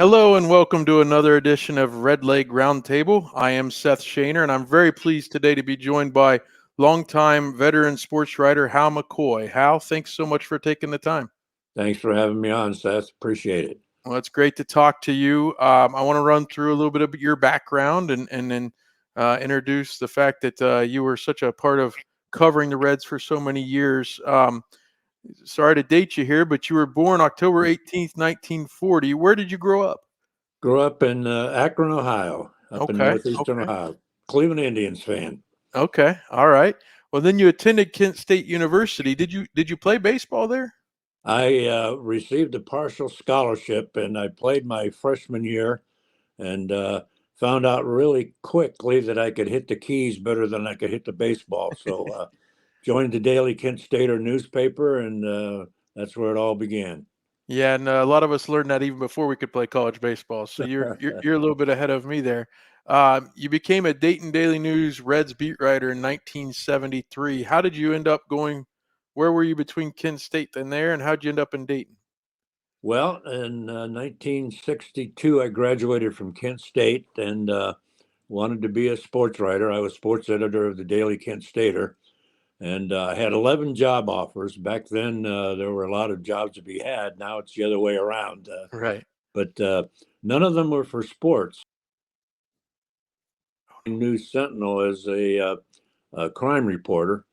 Hello and welcome to another edition of Redleg Roundtable. I am Seth Shaner, and I'm very pleased today to be joined by longtime veteran sports writer Hal McCoy. Hal, thanks so much for taking the time. Thanks for having me on, Seth. Appreciate it. Well, it's great to talk to you. I want to run through a little bit of your background and then introduce the fact that you were such a part of covering the Reds for so many years. Sorry to date you here, but you were born October 18th, 1940. Where did you grow up? Grew up in Akron, Ohio, up in northeastern Okay. Ohio. Cleveland Indians fan. Okay. All right. Well, then you attended Kent State University. Did you play baseball there? I received a partial scholarship, and I played my freshman year, and found out really quickly that I could hit the keys better than I could hit the baseball. So joined the Daily Kent Stater newspaper, and that's where it all began. Yeah, and a lot of us learned that even before we could play college baseball. So you're a little bit ahead of me there. You became a Dayton Daily News Reds beat writer in 1973. How did you end up going? Where were you between Kent State and there, and how'd you end up in Dayton? Well, in 1962, I graduated from Kent State and wanted to be a sports writer. I was sports editor of the Daily Kent Stater, and I had 11 job offers. Back then, there were a lot of jobs to be had. Now it's the other way around. Right. But none of them were for sports. News Sentinel as a crime reporter.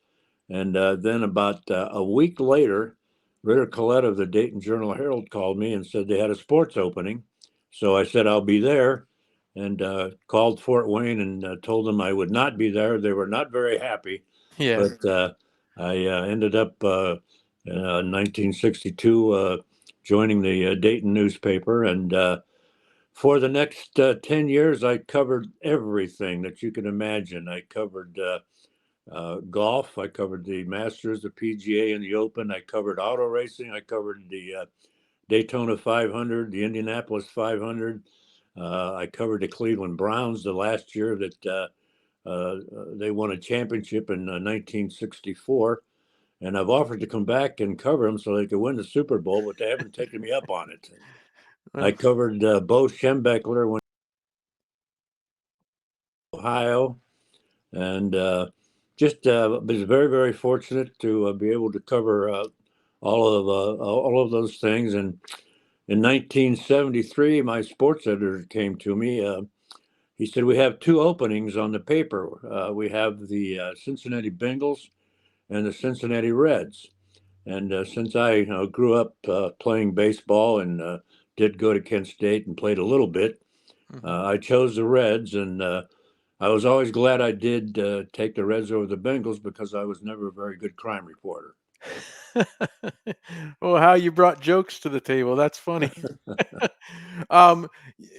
And then about a week later, Ritter Collette of the Dayton Journal Herald called me and said they had a sports opening. So I said, I'll be there, and called Fort Wayne and told them I would not be there. They were not very happy, Yeah. but I ended up in 1962 joining the Dayton newspaper. And for the next 10 years, I covered everything that you can imagine. I covered golf. I covered the Masters, the PGA, and the Open. I covered auto racing. I covered the Daytona 500, the Indianapolis 500. I covered the Cleveland Browns the last year that they won a championship in 1964. And I've offered to come back and cover them so they could win the Super Bowl, but they haven't taken me up on it. I Well, covered Bo Schembechler when Ohio, and just was very, very fortunate to be able to cover all of those things. And in 1973, my sports editor came to me. He said, "We have two openings on the paper. We have the Cincinnati Bengals and the Cincinnati Reds." And since I grew up playing baseball and did go to Kent State and played a little bit, I chose the Reds, and I was always glad I did take the Reds over the Bengals because I was never a very good crime reporter. well, how you brought jokes to the table. That's funny. um,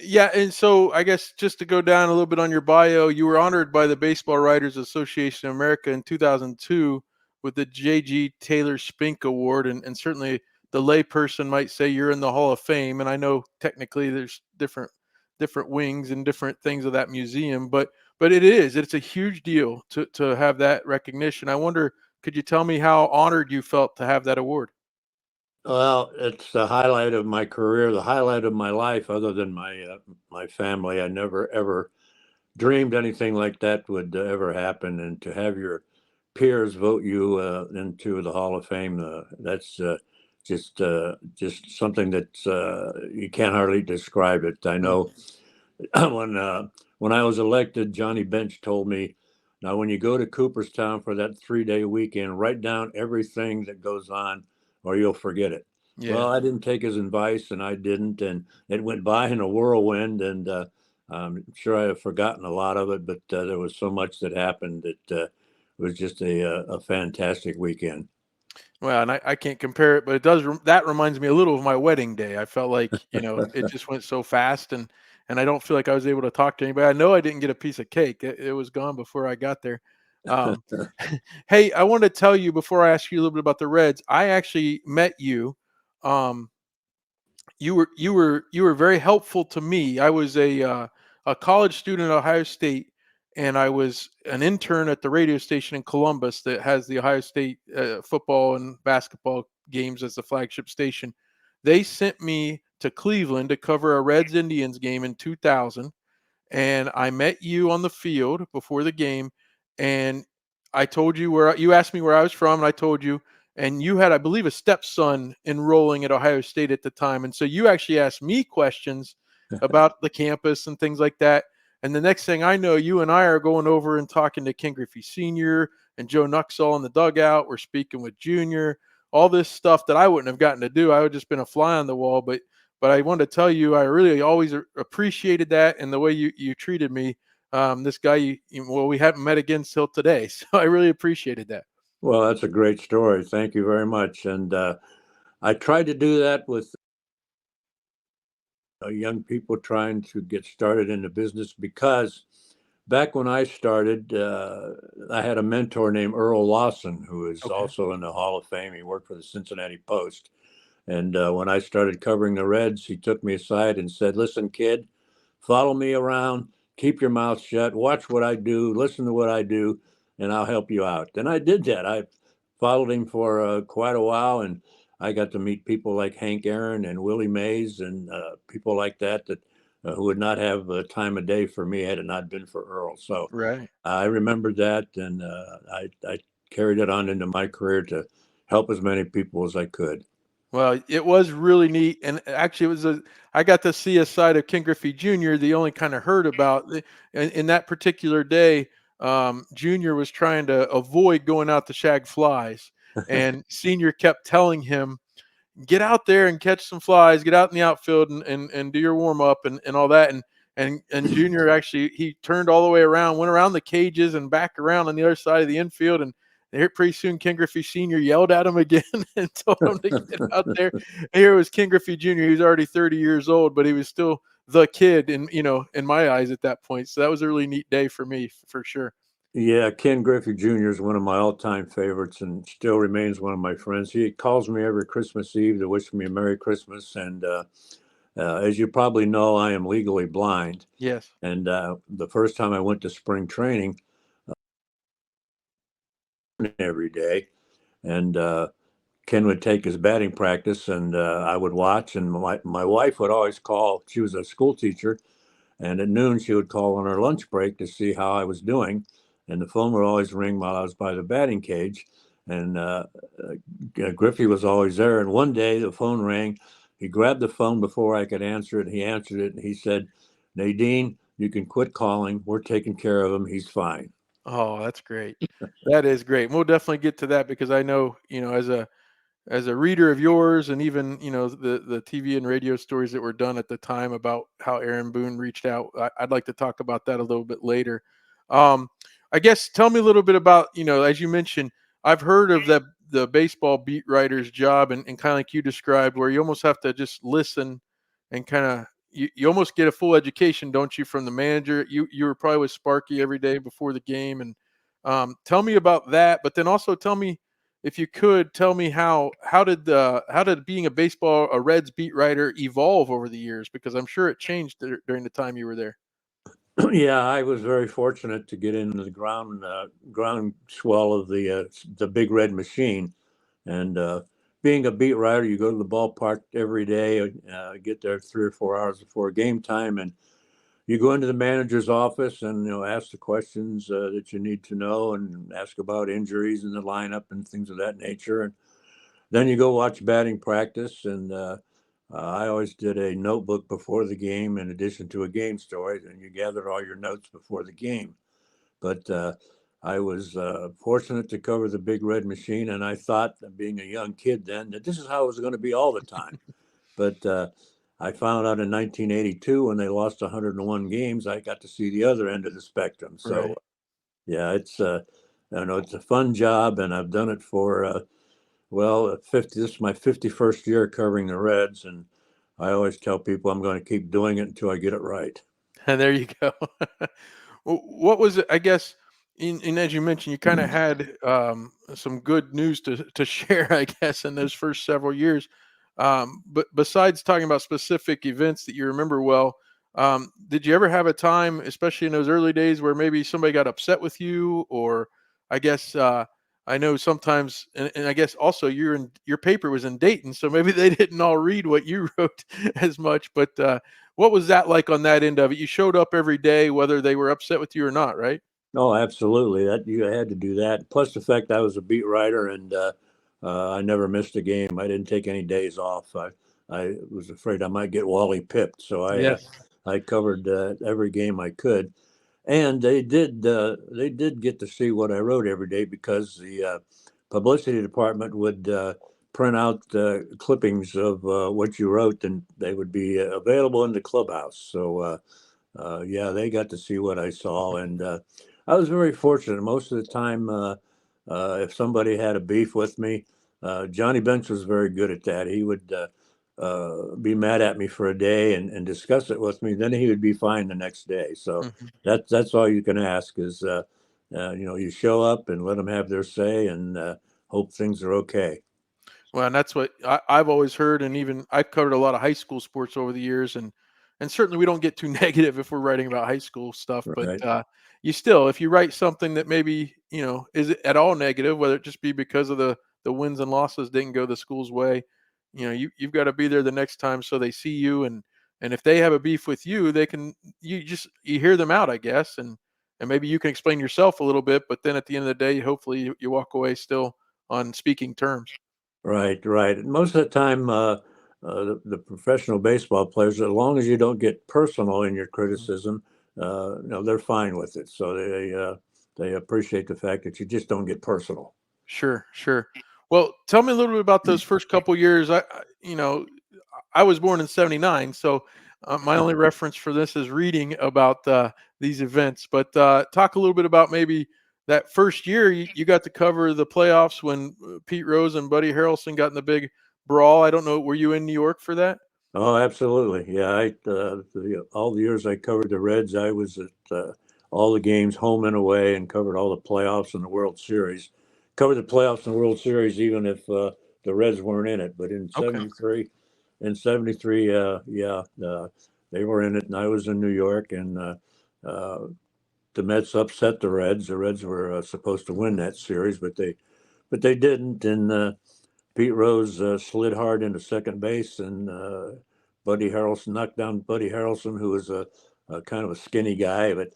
yeah, and so I guess just to go down a little bit on your bio, you were honored by the Baseball Writers Association of America in 2002 with the J.G. Taylor Spink Award, and certainly the layperson might say you're in the Hall of Fame. And I know technically there's different wings and different things of that museum, but it's a huge deal to have that recognition. I wonder, could you tell me how honored you felt to have that award? Well, it's the highlight of my career, the highlight of my life, other than my family. I never ever dreamed anything like that would ever happen, and to have your peers vote you into the Hall of Fame, that's just something that you can't hardly describe it. I know when I was elected, Johnny Bench told me, "Now, when you go to Cooperstown for that 3-day weekend, write down everything that goes on, or you'll forget it." Yeah. Well, I didn't take his advice, and I didn't, and it went by in a whirlwind. And I'm sure I have forgotten a lot of it, but there was so much that happened that was just a fantastic weekend. Well, and I can't compare it, but it does. That reminds me a little of my wedding day. I felt like it just went so fast, and I don't feel like I was able to talk to anybody. I know I didn't get a piece of cake. It was gone before I got there. Um, hey, I want to tell you before I ask you a little bit about the Reds. I actually met you. Um, you were very helpful to me. I was a college student at Ohio State, and I was an intern at the radio station in Columbus that has the Ohio State football and basketball games as the flagship station. They sent me to Cleveland to cover a Reds Indians game in 2000, and I met you on the field before the game, and I told you where you asked me where I was from, and I told you, and you had, I believe, a stepson enrolling at Ohio State at the time, and so you actually asked me questions about the campus and things like that. And the next thing I know, you and I are going over and talking to Ken Griffey Sr. and Joe Nuxall in the dugout. We're speaking with Junior, all this stuff that I wouldn't have gotten to do. I would have just been a fly on the wall, but I wanted to tell you, I really always appreciated that and the way you treated me. This guy, well, we haven't met again till today, so I really appreciated that. Well, that's a great story. Thank you very much. And I tried to do that with young people trying to get started in the business, because back when I started, I had a mentor named Earl Lawson, who is Okay. also in the Hall of Fame. He worked for the Cincinnati Post. And when I started covering the Reds, he took me aside and said, "Listen, kid, follow me around, keep your mouth shut, watch what I do, listen to what I do, and I'll help you out." And I did that. I followed him for quite a while, and I got to meet people like Hank Aaron and Willie Mays and people like that who would not have time of day for me had it not been for Earl. So Right. I remembered that, and I carried it on into my career to help as many people as I could. Well, it was really neat, and actually, I got to see a side of Ken Griffey Jr. The only kind of heard about, in that particular day. Junior was trying to avoid going out to shag flies, and Senior kept telling him, get out there and catch some flies, get out in the outfield and do your warm up and all that. And Junior actually, he turned all the way around, went around the cages and back around on the other side of the infield. And here pretty soon Ken Griffey Sr. yelled at him again and told him to get out there. And here was Ken Griffey Jr. He was already 30 years old, but he was still the kid in my eyes at that point. So that was a really neat day for me, for sure. Yeah, Ken Griffey Jr. is one of my all-time favorites and still remains one of my friends. He calls me every Christmas Eve to wish me a Merry Christmas. And as you probably know, I am legally blind. Yes. And the first time I went to spring training every day, and Ken would take his batting practice, and I would watch. And my wife would always call. She was a school teacher. And at noon, she would call on her lunch break to see how I was doing. And the phone would always ring while I was by the batting cage. And Griffey was always there. And one day the phone rang. He grabbed the phone before I could answer it. He answered it. And he said, "Nadine, you can quit calling. We're taking care of him. He's fine." Oh, that's great. That is great. We'll definitely get to that because I know, as a reader of yours and even the TV and radio stories that were done at the time about how Aaron Boone reached out, I'd like to talk about that a little bit later. um, I guess tell me a little bit about, as you mentioned, I've heard of the baseball beat writer's job, and kind of like you described, where you almost have to just listen and kind of you almost get a full education, don't you, from the manager. You were probably with Sparky every day before the game. And tell me about that, but then also tell me, if you could tell me how did being a Reds beat writer evolve over the years, because I'm sure it changed during the time you were there. Yeah, I was very fortunate to get into the ground swell of the Big Red Machine. And being a beat writer, you go to the ballpark every day, get there 3 or 4 hours before game time, and you go into the manager's office and ask the questions that you need to know, and ask about injuries in the lineup and things of that nature. And then you go watch batting practice, and I always did a notebook before the game in addition to a game story, and you gathered all your notes before the game. But I was fortunate to cover the Big Red Machine, and I thought, being a young kid then, that this is how it was going to be all the time. But I found out in 1982 when they lost 101 games, I got to see the other end of the spectrum. So Right. yeah, it's a fun job, and I've done it for 50. This is my 51st year covering the Reds, and I always tell people I'm going to keep doing it until I get it right. And there you go. What was it? I guess, in as you mentioned, you kind of had some good news to share, I guess, in those first several years. But besides talking about specific events that you remember well, did you ever have a time, especially in those early days, where maybe somebody got upset with you, or I guess I know sometimes, and I guess also your paper was in Dayton, so maybe they didn't all read what you wrote as much. But what was that like on that end of it? You showed up every day, whether they were upset with you or not, right? Oh, absolutely. That you had to do that. Plus the fact I was a beat writer and I never missed a game. I didn't take any days off. I was afraid I might get Wally pipped, so Yes. I covered every game I could. And they did get to see what I wrote every day because the publicity department would print out clippings of what you wrote, and they would be available in the clubhouse. So yeah, they got to see what I saw, and I was very fortunate. Most of the time, if somebody had a beef with me, Johnny Bench was very good at that. He would be mad at me for a day and discuss it with me. Then he would be fine the next day. So Mhm. that's all you can ask is, you show up and let them have their say and hope things are okay. Well, and that's what I've always heard, and even I've covered a lot of high school sports over the years, and certainly we don't get too negative if we're writing about high school stuff, but Right. you still, if you write something that maybe is at all negative, whether it just be because of the wins and losses didn't go the school's way, you've got to be there the next time so they see you, and if they have a beef with you, they can you hear them out, I guess, and maybe you can explain yourself a little bit, but then at the end of the day, hopefully you walk away still on speaking terms. Right, right. And most of the time, the professional baseball players, as long as you don't get personal in your Mhm. criticism, they're fine with it. So they appreciate the fact that you just don't get personal. Sure, sure. Well, tell me a little bit about those first couple years. I was born in '79, so my only reference for this is reading about these events. But talk a little bit about maybe that first year you got to cover the playoffs when Pete Rose and Buddy Harrelson got in the big brawl. I don't know, were you in New York for that? Oh, absolutely. Yeah, all the years I covered the Reds, I was at all the games, home and away, and covered all the playoffs and the World Series. Covered the playoffs and the World Series even if the Reds weren't in it. But Okay. in '73, yeah, they were in it, and I was in New York, and uh, the Mets upset the Reds. The Reds were supposed to win that series, but they didn't, and Pete Rose slid hard into second base, and Buddy Harrelson knocked down Buddy Harrelson, who was a kind of a skinny guy, but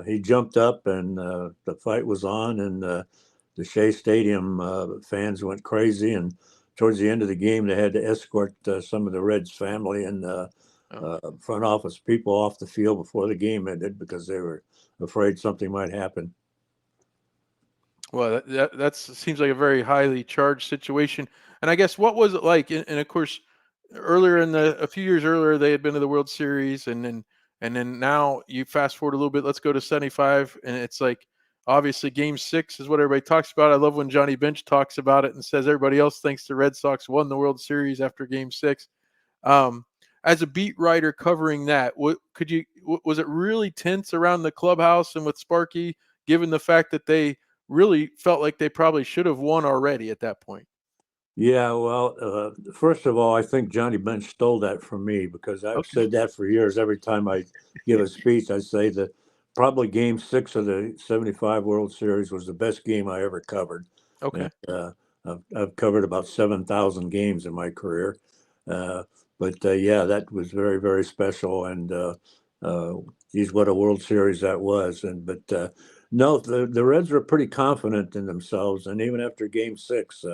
he jumped up, and the fight was on, and the Shea Stadium fans went crazy, and towards the end of the game, they had to escort some of the Reds family and Oh. front office people off the field before the game ended because they were afraid something might happen. Well, seems like a very highly charged situation. And I guess what was it like? And of course, earlier a few years earlier, they had been to the World Series, and then now you fast forward a little bit. Let's go to '75, and it's like obviously Game 6 is what everybody talks about. I love when Johnny Bench talks about it and says everybody else thinks the Red Sox won the World Series after Game 6. Um, as a beat writer covering that, was it really tense around the clubhouse and with Sparky, given the fact that they really felt like they probably should have won already at that point? Yeah, well, first of all, I think Johnny Bench stole that from me because I've Okay. said that for years. Every time I give a speech, I say that probably Game 6 of the '75 World Series was the best game I ever covered. And Okay. I've covered about 7,000 games in my career. Uh, but yeah, that was very, very special. And uh, geez, what a World Series that was. But no, the Reds were pretty confident in themselves. And even after Game 6,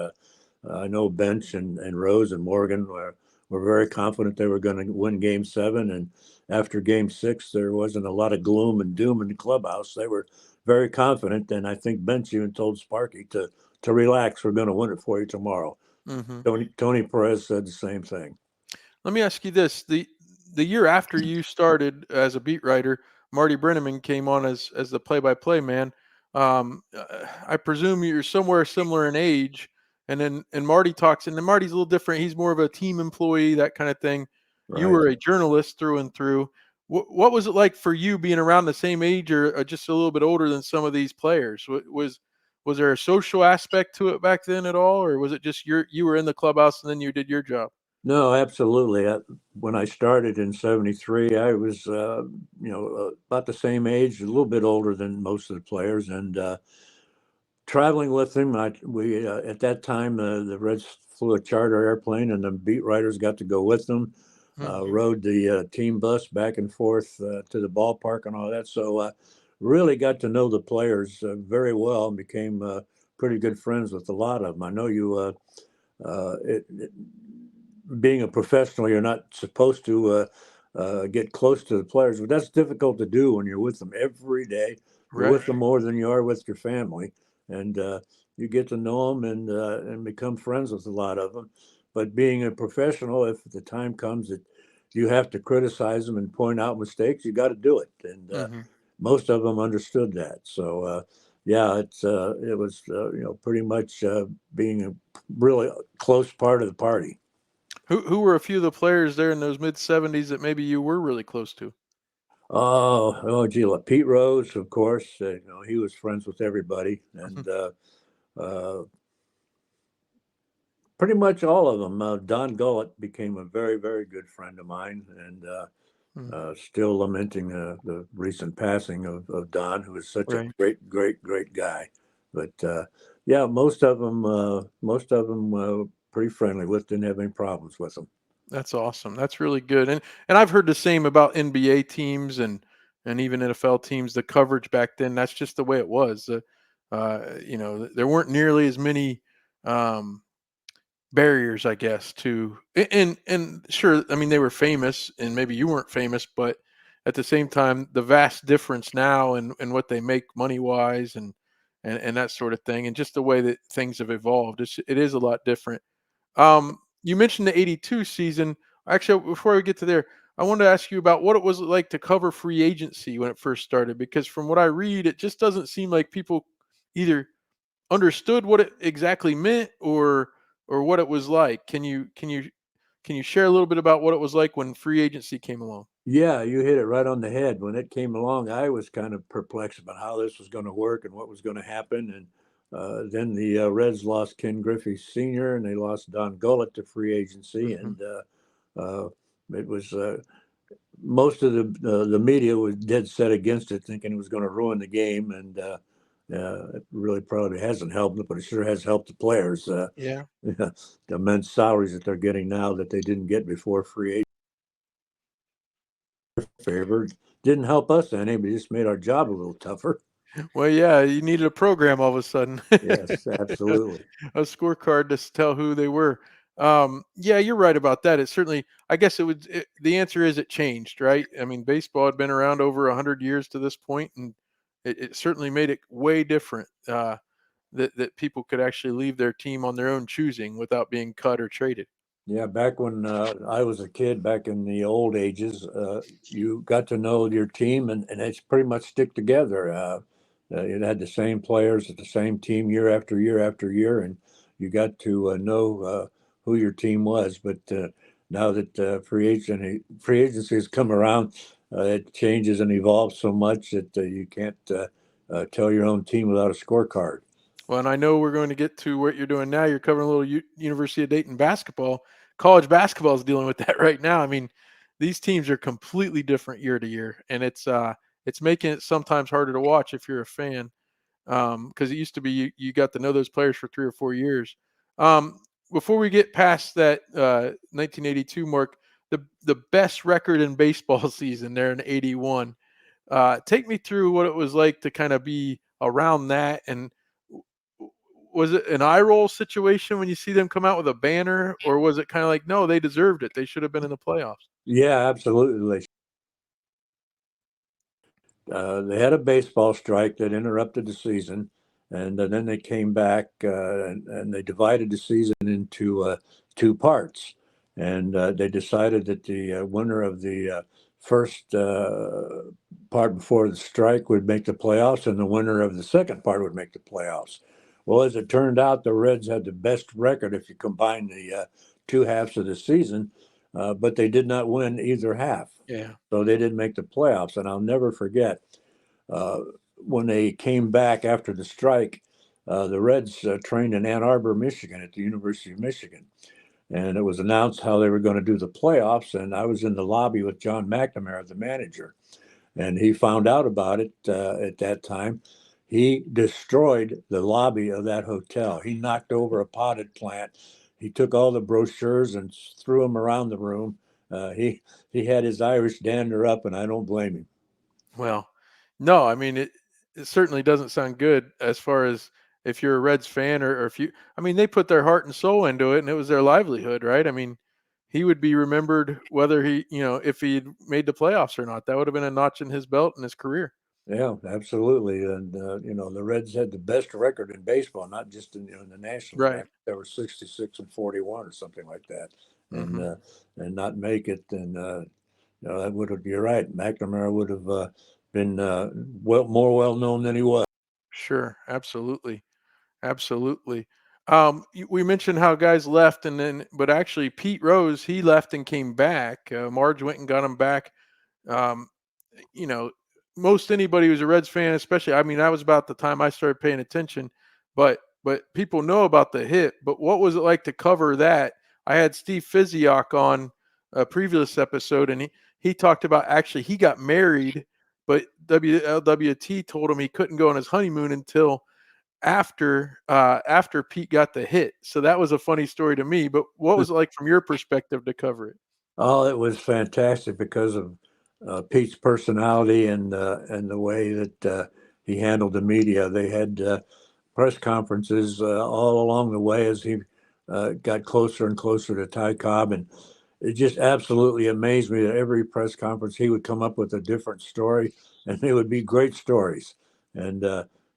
I know Bench and Rose and Morgan were very confident they were going to win Game 7. And after Game 6, there wasn't a lot of gloom and doom in the clubhouse. They were very confident. And I think Bench even told Sparky to relax. We're going to win it for you tomorrow. Hmm. Tony Perez said the same thing. Let me ask you this: the year after you started as a beat writer, Marty Brenneman came on as the play-by-play man. I presume you're somewhere similar in age, and Marty talks, and then Marty's a little different. He's more of a team employee, that kind of thing. You Right. were a journalist through and through. What was it like for you being around the same age or just a little bit older than some of these players? Was there a social aspect to it back then at all, or was it just you were in the clubhouse and then you did your job? No, absolutely. When I started in '73, I was, about the same age, a little bit older than most of the players. And traveling with him, we at that time the Reds flew a charter airplane, and the beat writers got to go with them. Mhm. Rode the team bus back and forth to the ballpark and all that. So really got to know the players very well, and became pretty good friends with a lot of them. I know you. Being a professional, you're not supposed to get close to the players, but that's difficult to do when you're with them every day. You're Right. with them more than you are with your family, and you get to know them and become friends with a lot of them. But being a professional, if the time comes that you have to criticize them and point out mistakes, you got to do it. And Mhm. most of them understood that. So yeah, it was pretty much being a really close part of the party. Who were a few of the players there in those mid '70s that maybe you were really close to? Gee, Pete Rose, of course. He was friends with everybody, Mhm. and uh, pretty much all of them. Don Gullett became a very, very good friend of mine, and Mm. still lamenting the recent passing of Don, who was such a Right. great, great, great guy. But yeah, most of them pretty friendly with. Didn't have any problems with them. That's awesome. That's really good. And I've heard the same about NBA teams and even NFL teams. The coverage back then, that's just the way it was. There weren't nearly as many um, barriers, I guess, to and sure, I mean they were famous and maybe you weren't famous, but at the same time, the vast difference now in what they make money wise and that sort of thing, and just the way that things have evolved, it is a lot different. You mentioned the '82 season. Actually, before we get to there, I wanted to ask you about what it was like to cover free agency when it first started, because from what I read, it just doesn't seem like people either understood what it exactly meant or what it was like. Can you share a little bit about what it was like when free agency came along? Yeah, you hit it right on the head. When it came along, I was kind of perplexed about how this was going to work and what was going to happen. And then the Reds lost Ken Griffey Sr. and they lost Don Gullett to free agency. Hmm. And uh, it was most of the media was dead set against it, thinking it was going to ruin the game. And it really probably hasn't helped, but it sure has helped the players. Yeah. The immense salaries that they're getting now that they didn't get before free agency favor. Didn't help us any, but just made our job a little tougher. Well, yeah, you needed a program all of a sudden. Yes, absolutely. A scorecard to tell who they were. Yeah, you're right about that. It certainly, I guess the answer is it changed, right? I mean, baseball had been around over 100 years to this point, and it certainly made it way different. That people could actually leave their team on their own choosing without being cut or traded. Yeah, back when I was a kid, back in the old ages, you got to know your team, and it's pretty much stick together. It had the same players at the same team year after year after year, and you got to know who your team was. But now that free agency has come around, it changes and evolves so much that you can't tell your own team without a scorecard. Well, and I know we're going to get to what you're doing now. You're covering a little University of Dayton basketball. College basketball is dealing with that right now. I mean, these teams are completely different year to year, and it's making it sometimes harder to watch if you're a fan. Because it used to be you got to know those players for 3 or 4 years. Um, Before we get past that 1982 mark, the best record in baseball season there in '81. Take me through what it was like to kind of be around that, and was it an eye roll situation when you see them come out with a banner, or was it kind of like, no, they deserved it, they should have been in the playoffs? Yeah, absolutely. They had a baseball strike that interrupted the season, and then they came back and they divided the season into two parts. And they decided that the winner of the first part before the strike would make the playoffs, and the winner of the second part would make the playoffs. Well, as it turned out, the Reds had the best record if you combine the two halves of the season, but they did not win either half. Yeah. So they didn't make the playoffs. And I'll never forget uh, when they came back after the strike, the Reds trained in Ann Arbor, Michigan, at the University of Michigan. And it was announced how they were going to do the playoffs. And I was in the lobby with John McNamara, the manager. And he found out about it at that time. he destroyed the lobby of that hotel. He knocked over a potted plant. He took all the brochures and threw them around the room. He had his Irish dander up, and I don't blame him. Well, no, I mean it certainly doesn't sound good as far as if you're a Reds fan or if you I mean they put their heart and soul into it and it was their livelihood, right? I mean, he would be remembered whether he, if he'd made the playoffs or not. That would have been a notch in his belt in his career. Yeah, absolutely. And the Reds had the best record in baseball, not just in the National League. Right. They were 66-41 or something like that, and Mhm. not make it. And that would have. You're right. McNamara would have been more well known than he was. Sure, absolutely. Absolutely. We mentioned how guys left, but actually Pete Rose, he left and came back. Marge went and got him back. Um, you know, Most anybody who's a Reds fan, especially, I mean, that was about the time I started paying attention. But people know about the hit. But what was it like to cover that? I had Steve Physiok on a previous episode, and he talked about actually he got married, but WLWT told him he couldn't go on his honeymoon until after Pete got the hit. So that was a funny story to me. But what was it like from your perspective to cover it? Oh, it was fantastic because of Pete's personality and the way that he handled the media. They had press conferences all along the way as he got closer and closer to Ty Cobb, and it just absolutely amazed me that every press conference he would come up with a different story, and they would be great stories. And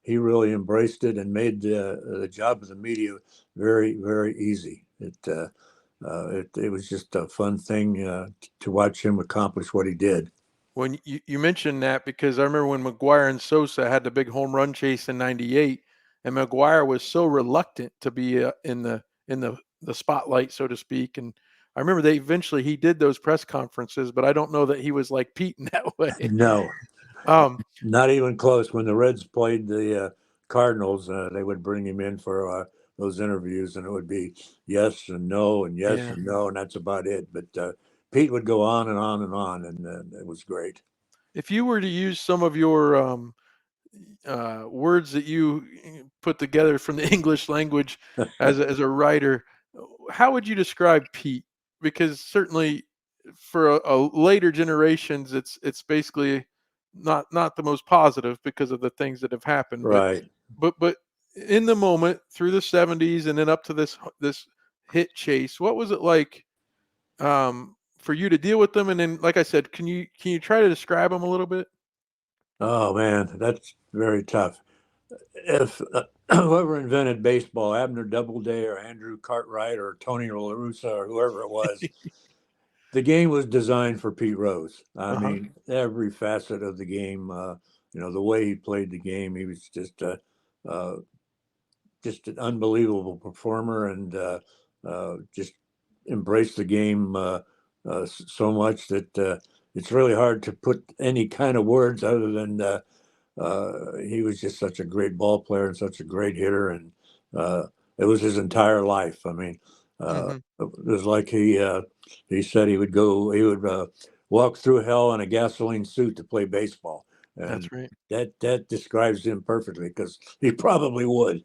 he really embraced it and made the job of the media very, very easy. It was just a fun thing to watch him accomplish what he did. When you mentioned that, because I remember when McGuire and Sosa had the big home run chase in '98, and McGuire was so reluctant to be in the spotlight, so to speak. And I remember he did those press conferences, but I don't know that he was like Pete in that way. No, Um, not even close. When the Reds played the Cardinals, they would bring him in for those interviews, and it would be yes and no and yes yeah. and no, and that's about it. But Pete would go on and on and on, and it was great. If you were to use some of your words that you put together from the English language as a writer, how would you describe Pete? Because certainly for a later generations, it's basically not the most positive because of the things that have happened. But Right. but in the moment through the '70s and then up to this hit chase, what was it like for you to deal with them? And then, like I said, can you try to describe them a little bit? Oh man, that's very tough. If whoever invented baseball, Abner Doubleday or Andrew Cartwright or Tony La Russa or whoever it was, the game was designed for Pete Rose. I Uh huh. mean, every facet of the game, the way he played the game, he was uh, just an unbelievable performer and just embraced the game so much that it's really hard to put any kind of words other than he was just such a great ball player and such a great hitter, and uh, it was his entire life. I mean, Hmm. it was like he said he would walk through hell in a gasoline suit to play baseball, and That's right. that describes him perfectly because he probably would.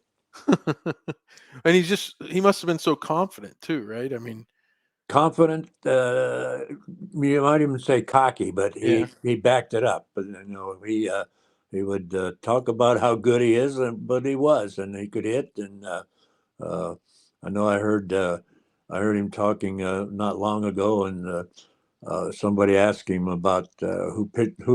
And he must have been so confident too, right? I mean, Confident, you might even say cocky, but yeah. he backed it up. But he would talk about how good he is, but he was, and he could hit. And uh, I know I heard him talking not long ago, and somebody asked him about who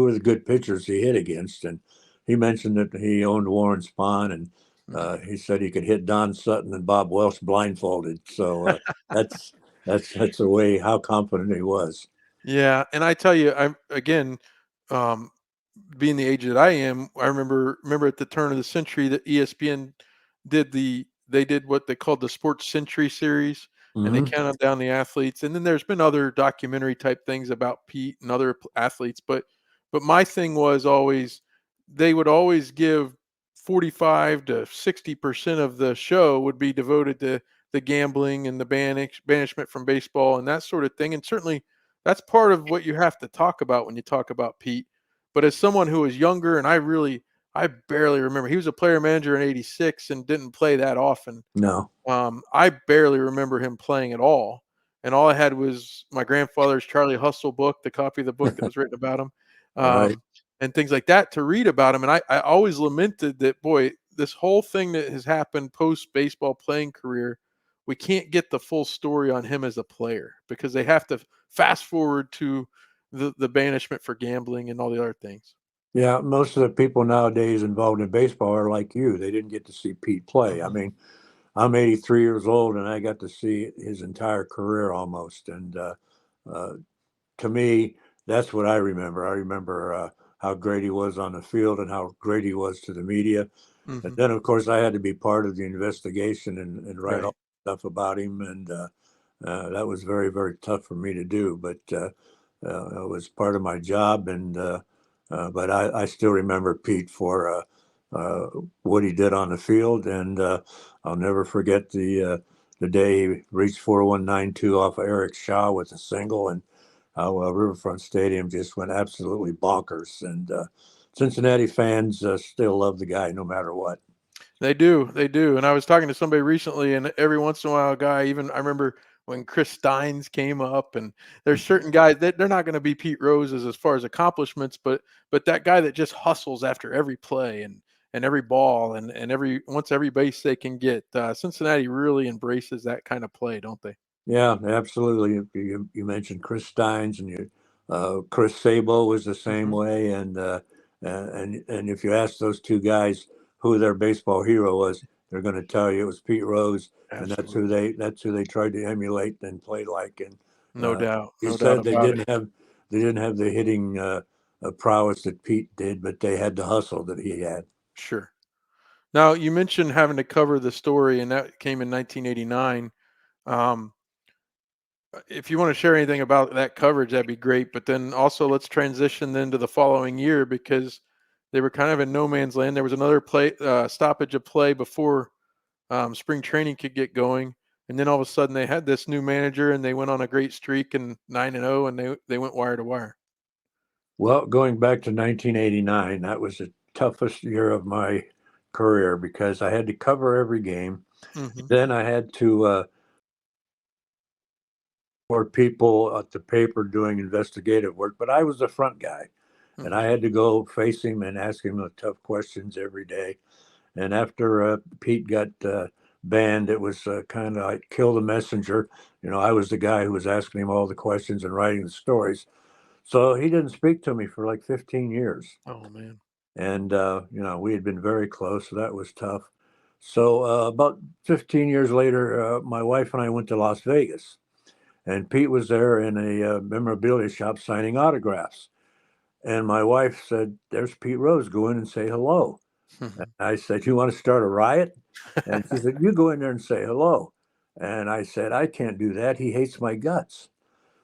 are the good pitchers he hit against, and he mentioned that he owned Warren Spahn, and Mhm. he said he could hit Don Sutton and Bob Welch blindfolded. So that's that's the way how confident he was. Yeah, and I tell you, I'm again, um, being the age that I am, I remember at the turn of the century that ESPN they did what they called the Sports Century series, and they Hmm. counted down the athletes. And then there's been other documentary type things about Pete and other athletes, but my thing was always they would always give 45 to 60% of the show would be devoted to the gambling and the banishment from baseball and that sort of thing. And certainly that's part of what you have to talk about when you talk about Pete. But as someone who was younger, and I barely remember. He was a player manager in '86 and didn't play that often. No. I barely remember him playing at all. And all I had was my grandfather's Charlie Hustle book, the copy of the book that was written about him, Right. and things like that to read about him. And I always lamented that, boy, this whole thing that has happened post baseball playing career, we can't get the full story on him as a player because they have to fast forward to the banishment for gambling and all the other things. Yeah, most of the people nowadays involved in baseball are like you. They didn't get to see Pete play. I Mhm. mean, I'm 83 years old and I got to see his entire career almost. And uh, to me, that's what I remember. I remember how great he was on the field and how great he was to the media. And Mhm. then, of course, I had to be part of the investigation and write all Right. the stuff about him. And that was very, very tough for me to do. But it was part of my job. And but I still remember Pete for what he did on the field. And I'll never forget the day he reached 4192 off of Eric Shaw with a single, and how Riverfront Stadium just went absolutely bonkers. And Cincinnati fans still love the guy no matter what. They do, they do. And I was talking to somebody recently, and every once in a while, a guy, even I remember when Chris Steins came up, and there's certain guys that they're not going to be Pete Roses as far as accomplishments, but that guy that just hustles after every play and every ball and every once every base they can get. Cincinnati really embraces that kind of play, don't they? Yeah, absolutely. You mentioned Chris Steins and Chris Sabo was the same Hmm. way. And if you ask those two guys who their baseball hero was, they're going to tell you it was Pete Rose, and Absolutely, that's who they tried to emulate and play like. And no uh, doubt, you no doubt said about it. they didn't have the hitting prowess that Pete did, but they had the hustle that he had. Sure. Now you mentioned having to cover the story, and that came in 1989. Um, if you want to share anything about that coverage, that'd be great. But then also let's transition then to the following year because they were kind of in no man's land. There was another stoppage of play before spring training could get going, and then all of a sudden they had this new manager and they went on a great streak and 9-0, and they went wire to wire. Well, going back to 1989, that was the toughest year of my career because I had to cover every game. Hmm. Then I had to for people at the paper doing investigative work, but I was the front guy, and I Hmm. had to go face him and ask him the tough questions every day. And after Pete got banned, it was kind of like kill the messenger. You know, I was the guy who was asking him all the questions and writing the stories. So he didn't speak to me for like 15 years. Oh man. And we had been very close, so that was tough. So about 15 years later, my wife and I went to Las Vegas, and Pete was there in a memorabilia shop signing autographs. And my wife said, "There's Pete Rose. Go in and say hello." And I said, "You want to start a riot?" And she said, "You go in there and say hello." And I said, "I can't do that. He hates my guts."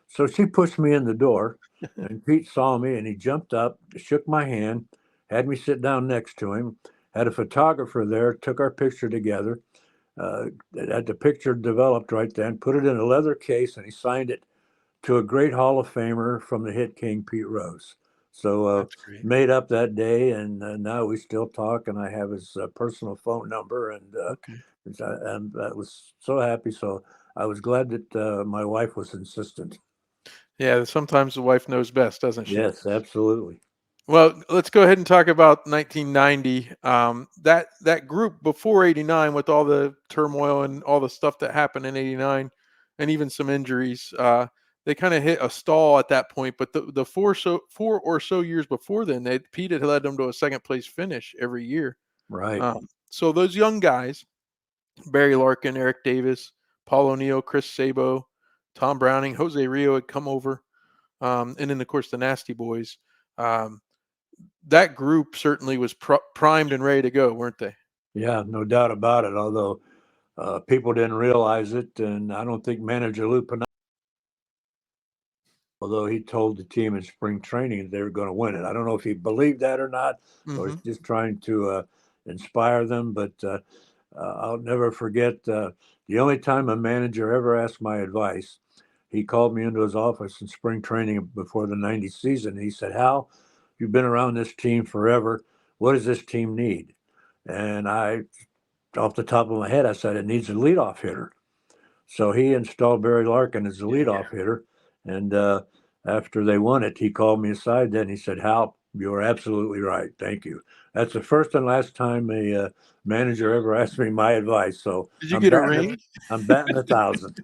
So she pushed me in the door, and Pete saw me, and he jumped up, shook my hand, had me sit down next to him, had a photographer there, took our picture together, had the picture developed right then, put it in a leather case, and he signed it to a great Hall of Famer from the hit king, Pete Rose. So That's great. made up that day, and now we still talk, and I have his personal phone number, Okay. and I was so happy. So I was glad that my wife was insistent. Yeah, sometimes the wife knows best, doesn't she? Yes, absolutely. Well, let's go ahead and talk about 1990. That group before '89, with all the turmoil and all the stuff that happened in '89, and even some injuries, they kind of hit a stall at that point. But the four or so years before then, Pete had led them to a second place finish every year. Right. So those young guys, Barry Larkin, Eric Davis, Paul O'Neill, Chris Sabo, Tom Browning, Jose Rio had come over, and then of course the Nasty Boys. Um, that group certainly was primed and ready to go, weren't they? Yeah, no doubt about it. Although people didn't realize it, and I don't think manager Lou Piniella, although he told the team in spring training they were going to win it. I don't know if he believed that or not, or Hmm. he's just trying to inspire them. But I'll never forget the only time a manager ever asked my advice. He called me into his office in spring training before the '90 season. He said, "Hal, you've been around this team forever. what does this team need? And I, off the top of my head, I said, it needs a leadoff hitter. So he installed Barry Larkin as the leadoff hitter. And after they won it, he called me aside then. He said, Hal, you are absolutely right. Thank you. That's the first and last time a manager ever asked me my advice. So Did you get a ring? I'm batting 1,000.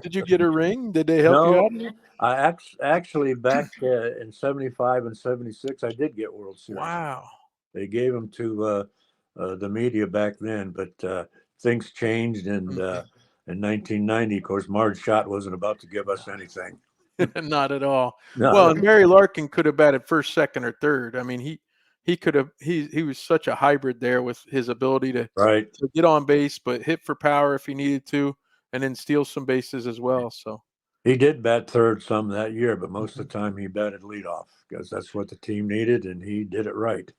Did you get a ring? Did they help you No, out here? I actually back in 75 and 76, I did get World Series. Wow. They gave them to the media back then, but things changed. And in 1990, of course, Marge Schott wasn't about to give us anything. Not at all. No, Well, and Barry Larkin could have batted first, second, or third. I mean, he could have he was such a hybrid there with his ability right. to get on base, but hit for power if he needed to, and then steal some bases as well. So He did bat third some that year, but most of the time he batted leadoff because that's what the team needed, and he did it right.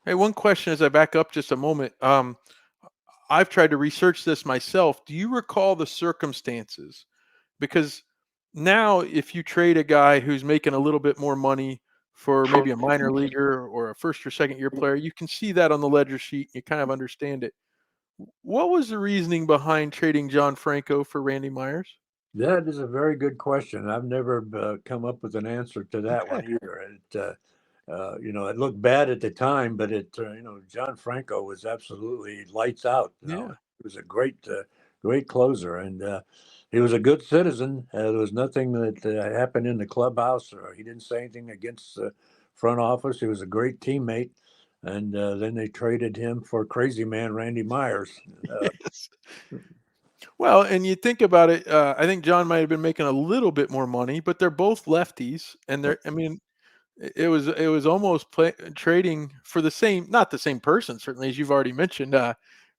hey, one question as I back up just a moment. I've tried to research this myself. Do you recall the circumstances? Because now, if you trade a guy who's making a little bit more money for maybe a minor leaguer or a first or second year player, you can see that on the ledger sheet. You kind of understand it. What was the reasoning behind trading John Franco for Randy Myers? That is a very good question. I've never come up with an answer to that one Okay. either. It looked bad at the time, but John Franco was absolutely lights out. Yeah. He was a great closer, and he was a good citizen. There was nothing that happened in the clubhouse, or he didn't say anything against the front office. He was a great teammate, and then they traded him for crazy man Randy Myers. Yes. Well, and you think about it, I think John might have been making a little bit more money, but they're both lefties, and they're. I mean, it was almost trading for the same, not the same person, certainly, as you've already mentioned.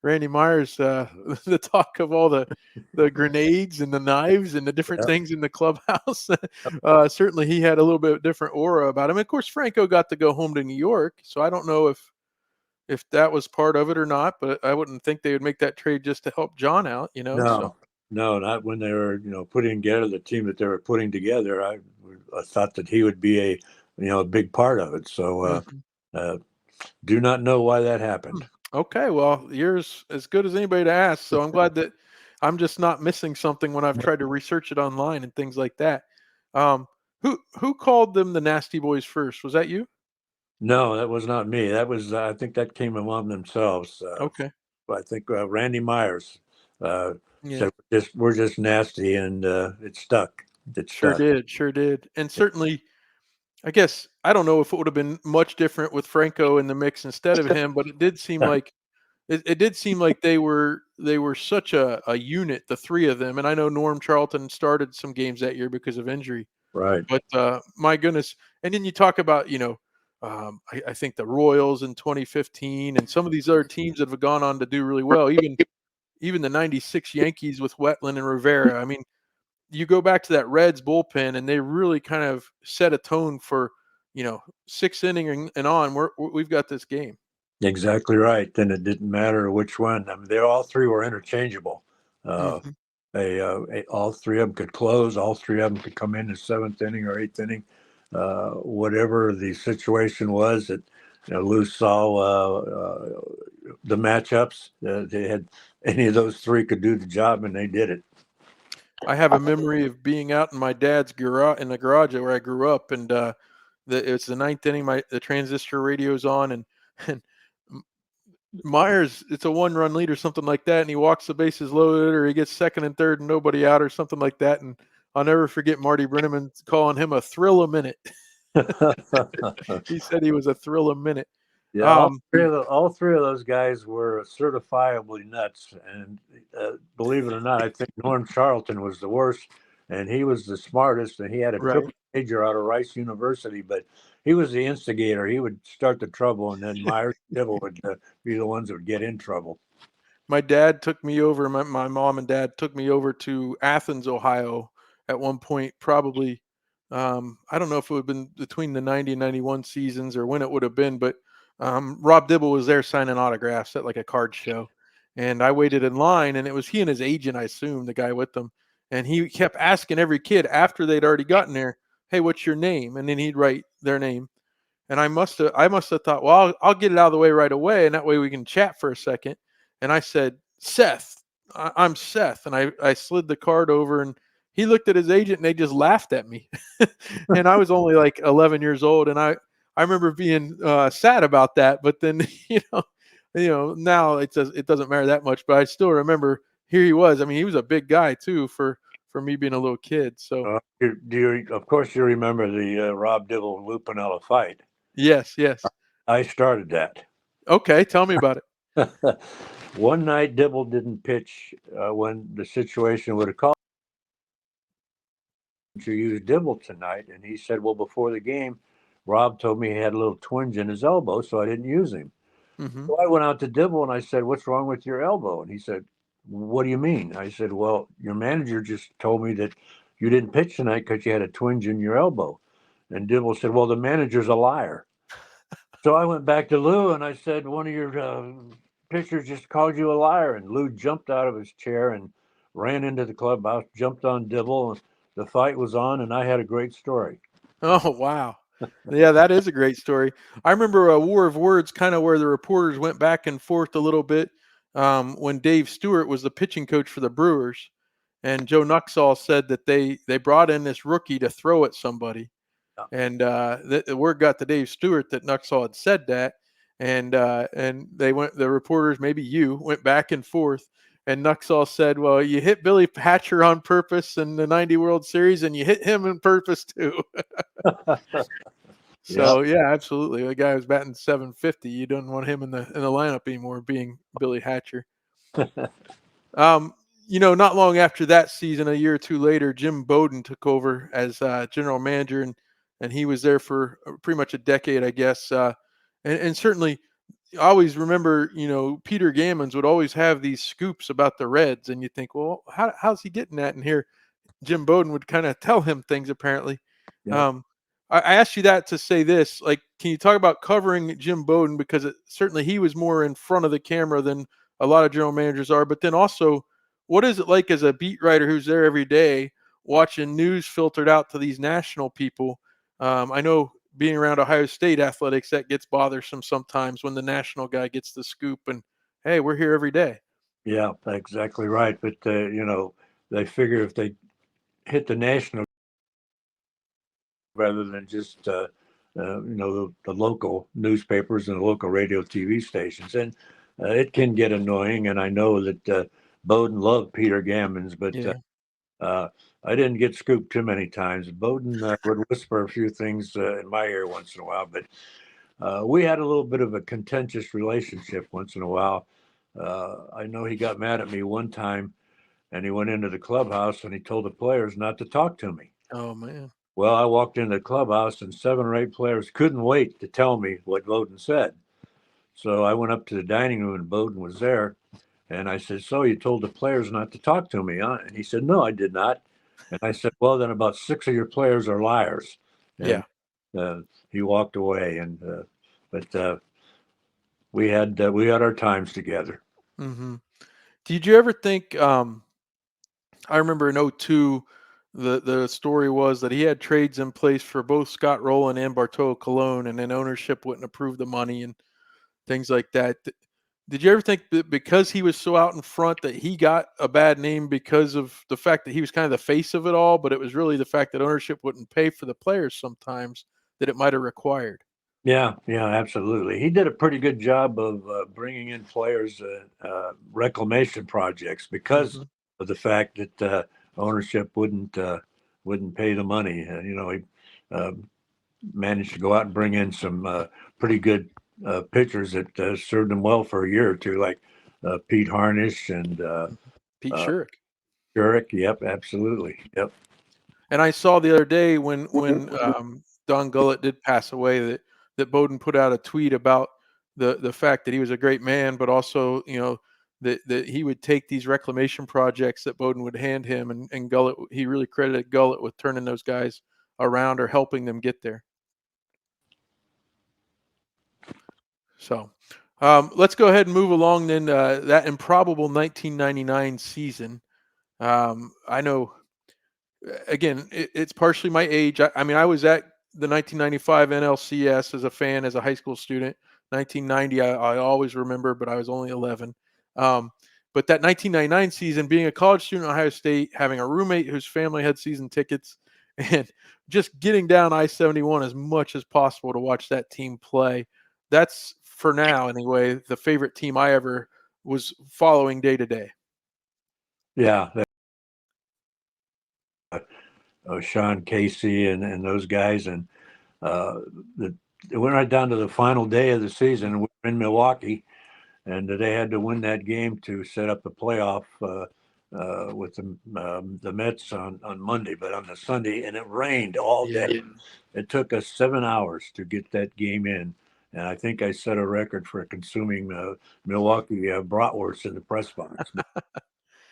Randy Myers, the talk of all the grenades and the knives and the different Yeah. things in the clubhouse. Certainly, he had a little bit different aura about him. Of course, Franco got to go home to New York, so I don't know if that was part of it or not. But I wouldn't think they would make that trade just to help John out, So No, not when they were, putting together the team that they were putting together. I thought that he would be a big part of it. So, Mhm. uh, do not know why that happened. Okay, well, you're as good as anybody to ask. So I'm glad that I'm just not missing something when I've tried to research it online and things like that. Um, who called them the Nasty Boys first? Was that you? No, that was not me. That was, I think that came among themselves. Okay. I think Randy Myers Yeah, said, we're just nasty, and it stuck. It sure stuck. did, sure did. And certainly, I guess I don't know if it would have been much different with Franco in the mix instead of him, but it did seem like they were such a unit, the three of them. And I know Norm Charlton started some games that year because of injury. Right. But my goodness, and then you talk about I think the Royals in 2015 and some of these other teams that have gone on to do really well. Even the '96 Yankees with Wetland and Rivera. I mean, you go back to that Reds bullpen, and they really kind of set a tone for sixth inning and on. We've got this game. Exactly right. Then it didn't matter which one. I mean, they all three were interchangeable. Uh, Hmm. all three of them could close. All three of them could come in the seventh inning or eighth inning, whatever the situation was. That Lou saw the matchups. They had any of those three could do the job, and they did it. I have a memory of being out in my dad's garage in the garage where I grew up, and it's the ninth inning. The transistor radio's on, and and Myers, it's a one-run lead or something like that, and he walks the bases loaded, or he gets second and third and nobody out, or something like that. And I'll never forget Marty Brenneman calling him a thrill a minute. He said he was a thrill a minute. Yeah, Um, all three of those guys were certifiably nuts, and believe it or not, I think Norm Charlton was the worst, and he was the smartest, and he had a right. triple major out of Rice University, but he was the instigator. He would start the trouble, and then Myers and Dibble would be the ones that would get in trouble. My dad took me over. My mom and dad took me over to Athens, Ohio, at one point. Probably, I don't know if it would have been between the '90 and '91 seasons or when it would have been, but Rob Dibble was there signing autographs at like a card show, and I waited in line, and it was he and his agent, I assume, the guy with them, and he kept asking every kid after they'd already gotten there, "Hey, what's your name?" And then he'd write their name. and I must have thought, well, I'll get it out of the way right away, and that way we can chat for a second. And I said, Seth, I'm Seth, and I slid the card over, and he looked at his agent, and they just laughed at me. And I was only like 11 years old, and I remember being sad about that. But then now it doesn't matter that much. But I still remember here he was. I mean, he was a big guy too for me being a little kid. So Of course, you remember the Rob Dibble Lupinella fight. yes, yes. I started that. Okay, tell me about it. One night, Dibble didn't pitch when the situation would have called to use Dibble tonight, and he said, "Well, before the game, Rob told me he had a little twinge in his elbow, so I didn't use him." Hmm. So I went out to Dibble and I said, "What's wrong with your elbow?" And he said, "What do you mean?" I said, "Well, your manager just told me that you didn't pitch tonight because you had a twinge in your elbow." And Dibble said, "Well, the manager's a liar." So I went back to Lou and I said, "One of your pitchers just called you a liar." And Lou jumped out of his chair and ran into the clubhouse, jumped on Dibble. And the fight was on, and I had a great story. Oh, wow. Yeah, that is a great story. I remember a war of words, kind of where the reporters went back and forth a little bit when Dave Stewart was the pitching coach for the Brewers, and Joe Nuxall said that they brought in this rookie to throw at somebody, Yeah. and the word got to Dave Stewart that Nuxall had said that, and the reporters, maybe you, went back and forth. And Nuxall said, "Well, you hit Billy Hatcher on purpose in the '90 World Series, and you hit him on purpose too." Yeah. So yeah, absolutely. The guy was batting 750. You don't want him in the lineup anymore, being Billy Hatcher. Um, not long after that season, a year or two later, Jim Bowden took over as general manager, and he was there for pretty much a decade, I guess. And certainly, I always remember, Peter Gammons would always have these scoops about the Reds, and you think, well, how's he getting that? And here, Jim Bowden would kind of tell him things apparently. Yeah. Um, I asked you that to say this, like, can you talk about covering Jim Bowden, because certainly he was more in front of the camera than a lot of general managers are, but then also, what is it like as a beat writer who's there every day watching news filtered out to these national people? I know being around Ohio State athletics, that gets bothersome sometimes when the national guy gets the scoop, and hey, we're here every day. Yeah, exactly right. But they figure if they hit the national rather than just the local newspapers and the local radio TV stations, and it can get annoying. And I know that Bowden loved Peter Gammons, but Yeah. uh, I didn't get scooped too many times. Bowden would whisper a few things in my ear once in a while, but we had a little bit of a contentious relationship once in a while. I know he got mad at me one time, and he went into the clubhouse and he told the players not to talk to me. Oh man. Well, I walked into the clubhouse and 7 or 8 players couldn't wait to tell me what Bowden said. So I went up to the dining room and Bowden was there. And I said, "So you told the players not to talk to me, huh?" And he said, "No, I did not." And I said, "Well, then about 6 of your players are liars." And Yeah. uh, he walked away. But we had our times together. Hmm. Did you ever think? I remember in '02, the story was that he had trades in place for both Scott Rowland and Bartolo Colon, and then ownership wouldn't approve the money and things like that. Did you ever think that because he was so out in front that he got a bad name because of the fact that he was kind of the face of it all, but it was really the fact that ownership wouldn't pay for the players sometimes that it might have required? Yeah, yeah, absolutely. He did a pretty good job of bringing in players, reclamation projects because Hmm. of the fact that ownership wouldn't pay the money. He uh, managed to go out and bring in some pretty good pitchers that served him well for a year or two, like Pete Harnish and Pete uh, Shurik. Jurek. Yep, absolutely. Yep. And I saw the other day when Don Gullett did pass away that Bowden put out a tweet about the fact that he was a great man, but also that he would take these reclamation projects that Bowden would hand him, and Gullett, he really credited Gullett with turning those guys around or helping them get there. So let's go ahead and move along then. That improbable 1999 season. I know again, it's partially my age. I mean, I was at the 1995 NLCS as a fan, as a high school student. 1990, I always remember, but I was only 11. But that 1999 season, being a college student at Ohio State, having a roommate whose family had season tickets, and just getting down I-71 as much as possible to watch that team play. That's, for now anyway, the favorite team I ever was following day to day. Yeah. Sean Casey and those guys. And it went right down to the final day of the season. We were in Milwaukee, and they had to win that game to set up the playoff with the Mets on Monday, but on the Sunday, and it rained all day. Yeah. It took us 7 hours to get that game in, and I think I set a record for consuming Milwaukee bratwurst in the press box.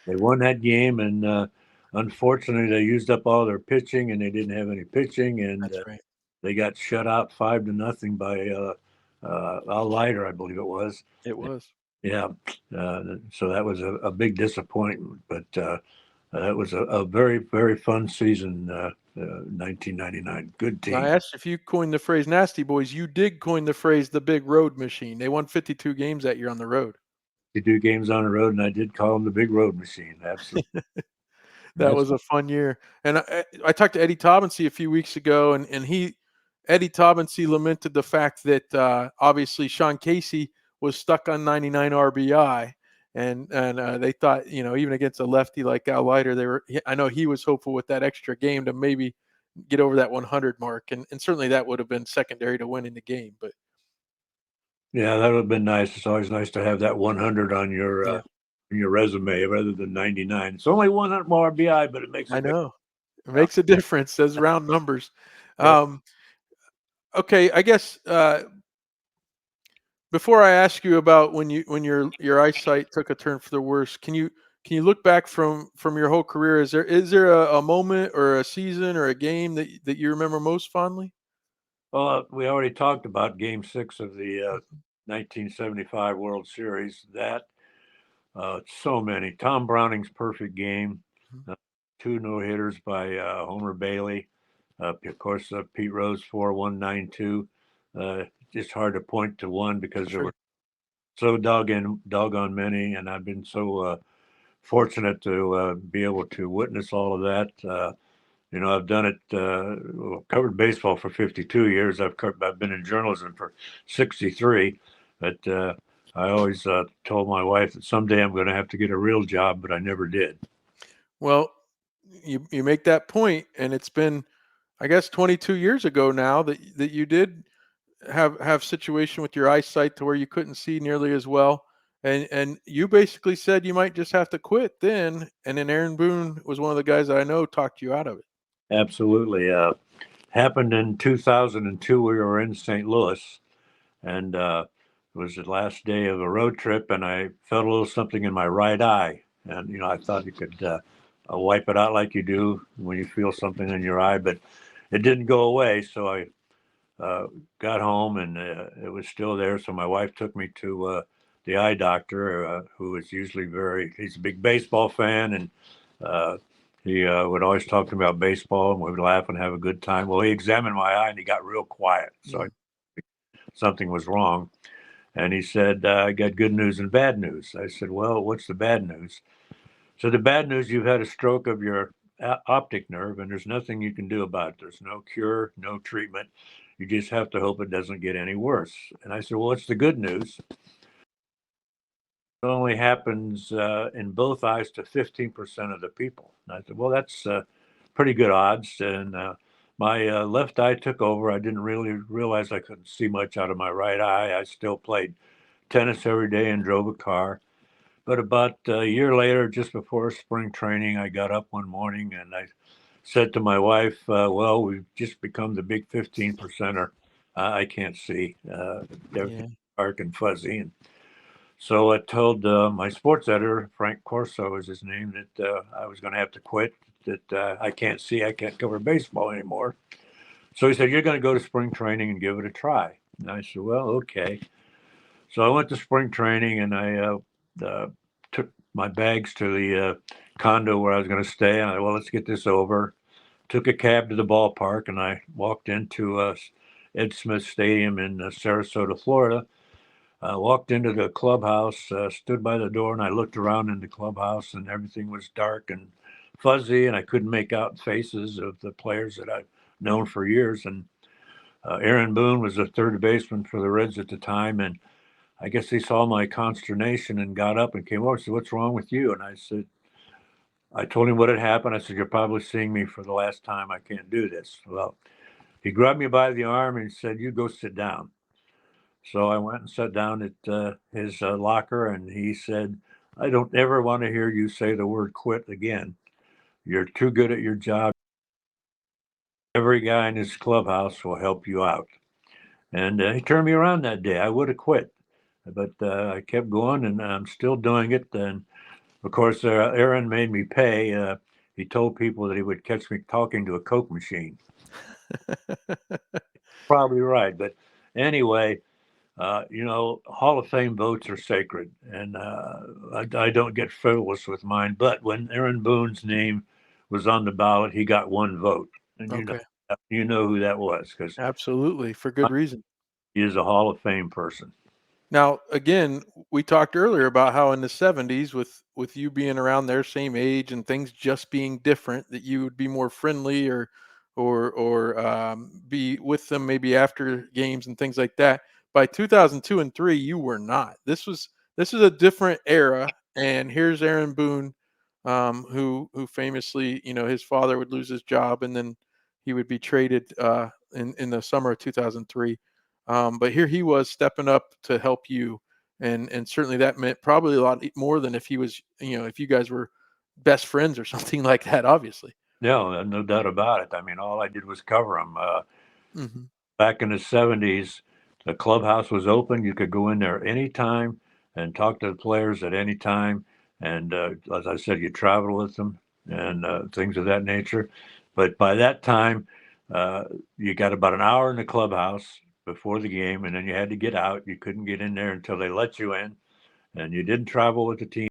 They won that game, and unfortunately, they used up all their pitching, and they didn't have any pitching, and That's right. they got shut out 5-0 by Al Leiter, I believe it was. It was. Yeah, so that was a big disappointment, but that was a very, very fun season, 1999. Good team. I asked if you coined the phrase "nasty boys." You did coin the phrase "the big road machine." They won 52 games that year on the road. They do games on the road, and I did call them the big road machine. Absolutely. That was a fun year. And I talked to Eddie Taubensee a few weeks ago, and Eddie Taubensee lamented the fact that obviously Sean Casey was stuck on 99 RBI, and they thought, even against a lefty like Al Leiter, I know he was hopeful with that extra game to maybe get over that 100 mark, and certainly that would have been secondary to winning the game. But yeah, that would have been nice. It's always nice to have that 100 on your resume rather than 99. It's only 100 more RBI, but it makes I know it makes a difference. Those round numbers. Okay, I guess before I ask you about when your eyesight took a turn for the worse, can you look back from your whole career? Is there a moment or a season or a game that you remember most fondly? Well, we already talked about Game 6 of the 1975 World Series. That so many. Tom Browning's perfect game, two no hitters by Homer Bailey. Of course, Pete Rose 4-1-9-2. Just hard to point to one because there were so doggone many, and I've been so fortunate to be able to witness all of that. I've done it, covered baseball for 52 years. I've been in journalism for 63, but I always told my wife that someday I'm going to have to get a real job, but I never did. Well, you make that point, and it's been, I guess, 22 years ago now that you did have situation with your eyesight to where you couldn't see nearly as well, and you basically said you might just have to quit then, and then Aaron Boone was one of the guys that I know talked you out of it. Absolutely. Happened in 2002. We were in St. Louis, and it was the last day of a road trip, and I felt a little something in my right eye. And, I thought you could wipe it out like you do when you feel something in your eye, but it didn't go away. So I got home, and it was still there. So my wife took me to the eye doctor, who is usually he's a big baseball fan, and he would always talk to me about baseball, and we would laugh and have a good time. Well, he examined my eye, and he got real quiet. So something was wrong. And he said, I got good news and bad news. I said, well, what's the bad news? So the bad news, you've had a stroke of your optic nerve, and there's nothing you can do about it. There's no cure, no treatment. You just have to hope it doesn't get any worse. And I said, well, what's the good news? It only happens in both eyes to 15% of the people. And I said, well, that's pretty good odds. And my left eye took over. I didn't really realize I couldn't see much out of my right eye. I still played tennis every day and drove a car. But about a year later, just before spring training, I got up one morning and I said to my wife, well, we've just become the big 15%er. I can't see. Everything's dark and fuzzy. And so I told my sports editor, Frank Corso was his name, that I was going to have to quit, that I can't see, I can't cover baseball anymore. So he said, you're going to go to spring training and give it a try. And I said, well, okay. So I went to spring training, and I took my bags to the condo where I was going to stay. And I said, well, let's get this over. took a cab to the ballpark, and I walked into Ed Smith Stadium in Sarasota, Florida. I walked into the clubhouse, stood by the door, and I looked around in the clubhouse, and everything was dark and fuzzy, and I couldn't make out faces of the players that I've known for years. And Aaron Boone was the third baseman for the Reds at the time, and I guess he saw my consternation and got up and came over and said, "What's wrong with you?" And I told him what had happened. I said, "You're probably seeing me for the last time. I can't do this." Well, he grabbed me by the arm and said, "You go sit down." So I went and sat down at his locker, and he said, "I don't ever want to hear you say the word quit again. You're too good at your job. Every guy in this clubhouse will help you out." And he turned me around that day. I would have quit, but I kept going, and I'm still doing it. And of course, Aaron made me pay. He told people that he would catch me talking to a Coke machine. Probably right. But anyway, Hall of Fame votes are sacred, and I don't get frivolous with mine. But when Aaron Boone's name was on the ballot, he got one vote, and Okay. you know who that was, because Absolutely, for good reason. he is a Hall of Fame person. Now, again, we talked earlier about how in the 70s, with you being around their same age and things just being different, that you would be more friendly or be with them maybe after games and things like that. By 2002 and 3, you were not. This is a different era, and here's Aaron Boone, who famously, his father would lose his job, and then he would be traded in the summer of 2003. But here he was stepping up to help you, and certainly that meant probably a lot more than if he was, if you guys were best friends or something like that. Obviously. No doubt about it. I mean, all I did was cover him. Hmm. Back in the 70s, the clubhouse was open. You could go in there anytime and talk to the players at any time. And as I said, you travel with them and things of that nature. But by that time, you got about an hour in the clubhouse before the game, and then you had to get out. You couldn't get in there until they let you in, and you didn't travel with the team.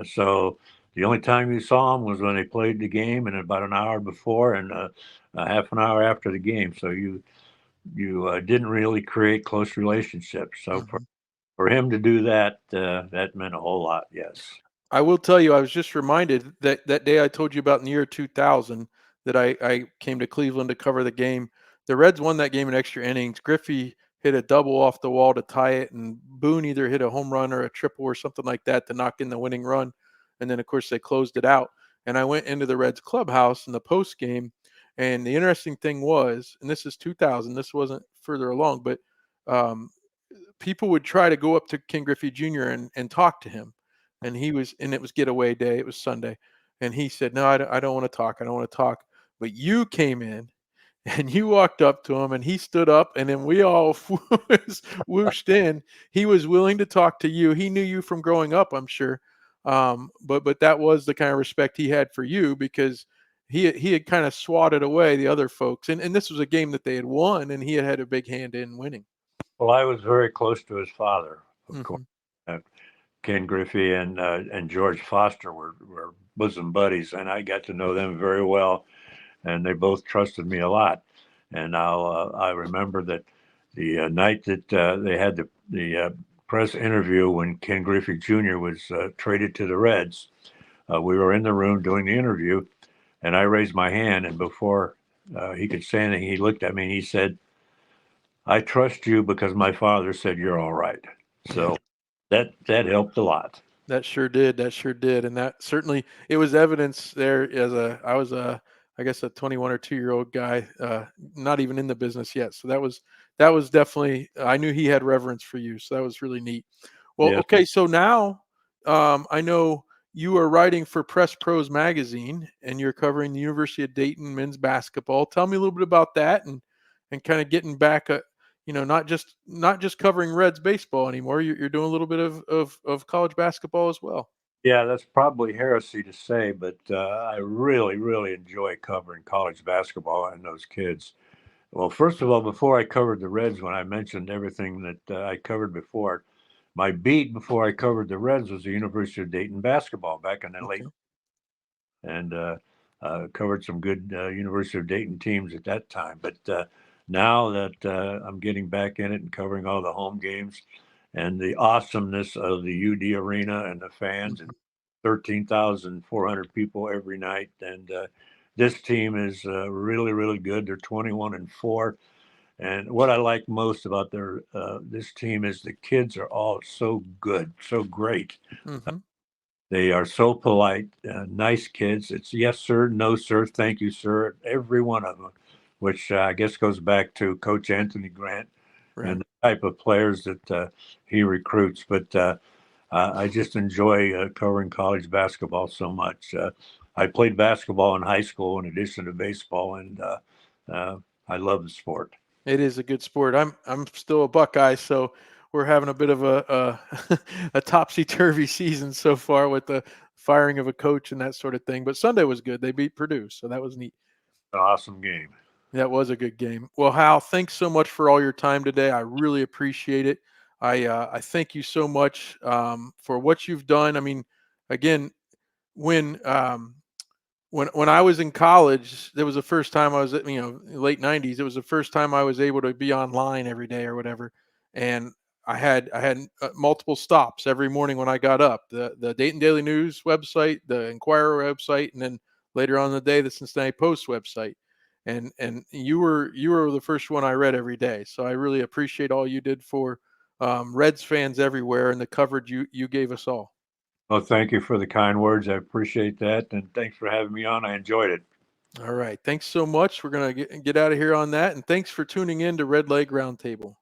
So the only time you saw them was when they played the game, and about an hour before and a half an hour after the game. So you didn't really create close relationships. So Hmm. for him to do that, that meant a whole lot. Yes. I will tell you, I was just reminded that that day I told you about in the year 2000 that I came to Cleveland to cover the game. The Reds won that game in extra innings. Griffey hit a double off the wall to tie it, and Boone either hit a home run or a triple or something like that to knock in the winning run. And then, of course, they closed it out. And I went into the Reds clubhouse in the post game. And the interesting thing was, and this is 2000, this wasn't further along, but um, people would try to go up to Ken Griffey Jr. and talk to him, and it was getaway day. It was Sunday, and he said, "No, I don't want to talk. I don't want to talk." But you came in and you walked up to him, and he stood up, and then we all whooshed in. He was willing to talk to you. He knew you from growing up, I'm sure. But that was the kind of respect he had for you, because he had kind of swatted away the other folks, and this was a game that they had won, and he had had a big hand in winning. Well, I was very close to his father, of course. Hmm. Uh, Ken Griffey and George Foster were bosom buddies, and I got to know them very well, and they both trusted me a lot. And I remember that the night that they had the press interview when Ken Griffey Jr. was traded to the Reds, we were in the room doing the interview, and I raised my hand, and before he could say anything, he looked at me and he said, "I trust you because my father said you're all right." Yeah. So that helped a lot. That sure did. That sure did. And that certainly, it was evidence there. I was I guess a 21 or 2-year old guy, not even in the business yet. So that was definitely, I knew he had reverence for you. So that was really neat. Well, Yes. okay. So now, I know you are writing for Press Pros magazine, and you're covering the University of Dayton men's basketball. Tell me a little bit about that, and kind of getting back not just covering Reds baseball anymore. You're doing a little bit of college basketball as well. Yeah, that's probably heresy to say, but I really, really enjoy covering college basketball and those kids. Well, first of all, before I covered the Reds, when I mentioned everything that I covered before, my beat before I covered the Reds was the University of Dayton basketball back in the late. Okay. And covered some good University of Dayton teams at that time. But now that I'm getting back in it and covering all the home games and the awesomeness of the UD Arena and the fans, and 13,400 people every night. And this team is really, really good. They're 21-4. And what I like most about this team is the kids are all so good, so great. Mm-hmm. They are so polite, nice kids. It's yes, sir, no, sir, thank you, sir, every one of them, which I guess goes back to Coach Anthony Grant Right. and the type of players that he recruits. But I just enjoy covering college basketball so much. I played basketball in high school in addition to baseball, and I love the sport. It is a good sport. I'm still a Buckeye, so we're having a bit of a topsy-turvy season so far with the firing of a coach and that sort of thing. But Sunday was good. They beat Purdue, so that was neat. Awesome game. That was a good game. Well, Hal, thanks so much for all your time today. I really appreciate it. I thank you so much for what you've done. I mean, again, when when I was in college, that was the first time I was, late '90s. It was the first time I was able to be online every day or whatever, and I had multiple stops every morning when I got up. The Dayton Daily News website, the Inquirer website, and then later on in the day, the Cincinnati Post website. And you were the first one I read every day. So I really appreciate all you did for Reds fans everywhere and the coverage you gave us all. Well, thank you for the kind words. I appreciate that, and thanks for having me on. I enjoyed it. All right. Thanks so much. We're going to get out of here on that. And thanks for tuning in to Redleg Roundtable.